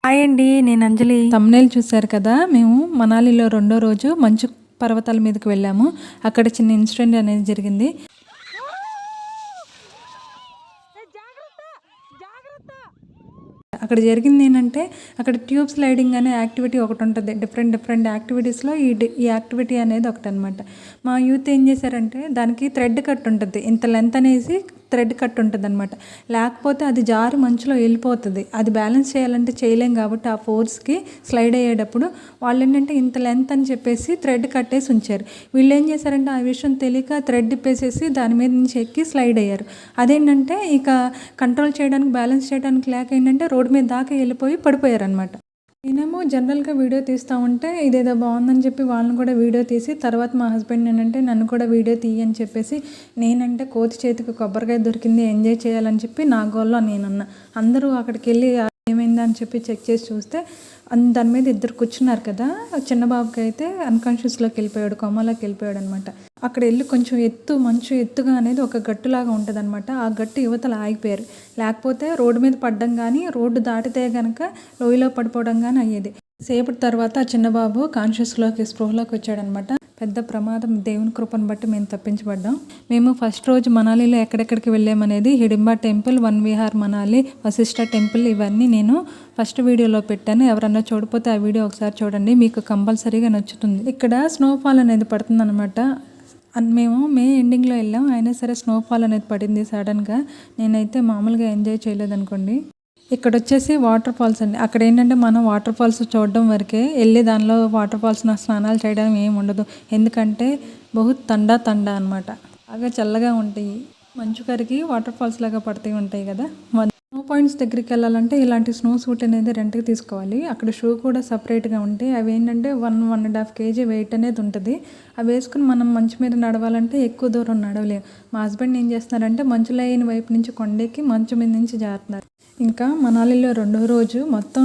Hi అండి, నేను అంజలి. Thumbnail చూశారు కదా. మేము మనాలిలో రెండో రోజు మంచు పర్వతాల మీదకి వెళ్ళాము. అక్కడ చిన్న ఇన్సిడెంట్ అనేది జరిగింది. అక్కడ జరిగింది ఏంటంటే, అక్కడ ట్యూబ్ స్లైడింగ్ అనే యాక్టివిటీ ఒకటి ఉంటుంది. డిఫరెంట్ యాక్టివిటీస్లో ఈ యాక్టివిటీ అనేది ఒకటి అనమాట. మా యూత్ ఏం చేశారంటే, దానికి థ్రెడ్ కట్ ఉంటుంది, ఇంత లెంత్ అనేసి థ్రెడ్ కట్ ఉంటుంది అనమాట. లేకపోతే అది జారి మంచులో వెళ్ళిపోతుంది. అది బ్యాలెన్స్ చేయాలంటే చేయలేం కాబట్టి ఆ ఫోర్స్కి స్లైడ్ అయ్యేటప్పుడు వాళ్ళు ఏంటంటే ఇంత లెంత్ అని చెప్పేసి థ్రెడ్ కట్టేసి ఉంచారు. వీళ్ళు ఏం చేశారంటే ఆ విషయం తెలియక థ్రెడ్ ఇప్పేసేసి దాని మీద నుంచి ఎక్కి స్లైడ్ అయ్యారు. అదేంటంటే ఇక కంట్రోల్ చేయడానికి, బ్యాలెన్స్ చేయడానికి లేక ఏంటంటే రోడ్డు మీద దాకా వెళ్ళిపోయి పడిపోయారు అనమాట. నేనేమో జనరల్గా వీడియో తీస్తూ ఉంటే ఇదేదో బాగుందని చెప్పి వాళ్ళని కూడా వీడియో తీసి, తర్వాత మా హస్బెండ్ ఏంటంటే నన్ను కూడా వీడియో తీయని చెప్పేసి, నేనంటే కోతి చేతికి కొబ్బరికాయ దొరికింది, ఎంజాయ్ చేయాలని చెప్పి నా గోల్లో నేనున్నా. అందరూ అక్కడికి వెళ్ళి ఏమైందా అని చెప్పి చెక్ చేసి చూస్తే దాని మీద ఇద్దరు కూర్చున్నారు కదా. చిన్న బాబుకి అయితే అన్కాన్షియస్లోకి వెళ్ళిపోయాడు, కొమ్మలోకి వెళ్ళిపోయాడు అనమాట. అక్కడ వెళ్ళి కొంచెం మంచు ఎత్తుగా అనేది ఒక గట్టులాగా ఉంటుంది అనమాట. ఆ గట్టు యువతలు ఆగిపోయారు. లేకపోతే రోడ్డు మీద పడ్డం కానీ, రోడ్డు దాటితే కనుక లోయలో పడిపోవడం కానీ అయ్యేది. సేపటి తర్వాత ఆ చిన్నబాబు కాన్షియస్లోకి, స్పృహలోకి వచ్చాడనమాట. పెద్ద ప్రమాదం, దేవుని కృపను బట్టి మేము తప్పించబడ్డాం. మేము ఫస్ట్ రోజు మనాలిలో ఎక్కడెక్కడికి వెళ్ళామనేది హిడింబా టెంపుల్, వన్ విహార్ మనాలి, వశిష్ఠ టెంపుల్, ఇవన్నీ నేను ఫస్ట్ వీడియోలో పెట్టాను. ఎవరన్నా చూడకపోతే ఆ వీడియో ఒకసారి చూడండి, మీకు కంపల్సరీగా నచ్చుతుంది. ఇక్కడ స్నోఫాల్ అనేది పడుతుంది అనమాట. మేము మే ఎండింగ్లో వెళ్ళాం, అయినా సరే స్నోఫాల్ అనేది పడింది సడన్గా. నేనైతే మామూలుగా ఎంజాయ్ చేయలేదనుకోండి. ఇక్కడ వచ్చేసి వాటర్ ఫాల్స్ అండి. అక్కడ ఏంటంటే మనం వాటర్ ఫాల్స్ చూడడం వరకే, వెళ్ళి దానిలో వాటర్ ఫాల్స్ స్నానాలు చేయడం ఏమి ఉండదు. ఎందుకంటే బహుత్ తండా అనమాట. బాగా చల్లగా ఉంటాయి, మంచు కరిగి వాటర్ ఫాల్స్ లాగా పడుతూ ఉంటాయి కదా. స్నో పాయింట్స్ దగ్గరికి వెళ్ళాలంటే ఇలాంటి స్నో సూట్ అనేది రెంట్కి తీసుకోవాలి. అక్కడ షూ కూడా సపరేట్గా ఉంటాయి. అవి ఏంటంటే 1.5 kg వెయిట్ అనేది ఉంటుంది. అవి వేసుకుని మనం మంచు మీద నడవాలంటే ఎక్కువ దూరం నడవలేము. మా హస్బెండ్ ఏం చేస్తున్నారంటే మంచు లైన్ వైపు నుంచి కొండెక్కి మంచు మీద నుంచి జారుతున్నారు. ఇంకా మనాలిలో రెండో రోజు మొత్తం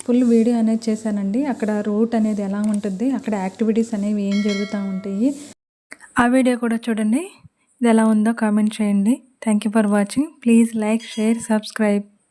ఫుల్ వీడియో అనేది చేశానండి. అక్కడ రూట్ అనేది ఎలా ఉంటుంది, అక్కడ యాక్టివిటీస్ అనేవి ఏం జరుగుతూ ఉంటాయి, ఆ వీడియో కూడా చూడండి. ఇది ఎలా ఉందో కామెంట్ చేయండి. Thank you for watching. Please like, share, subscribe.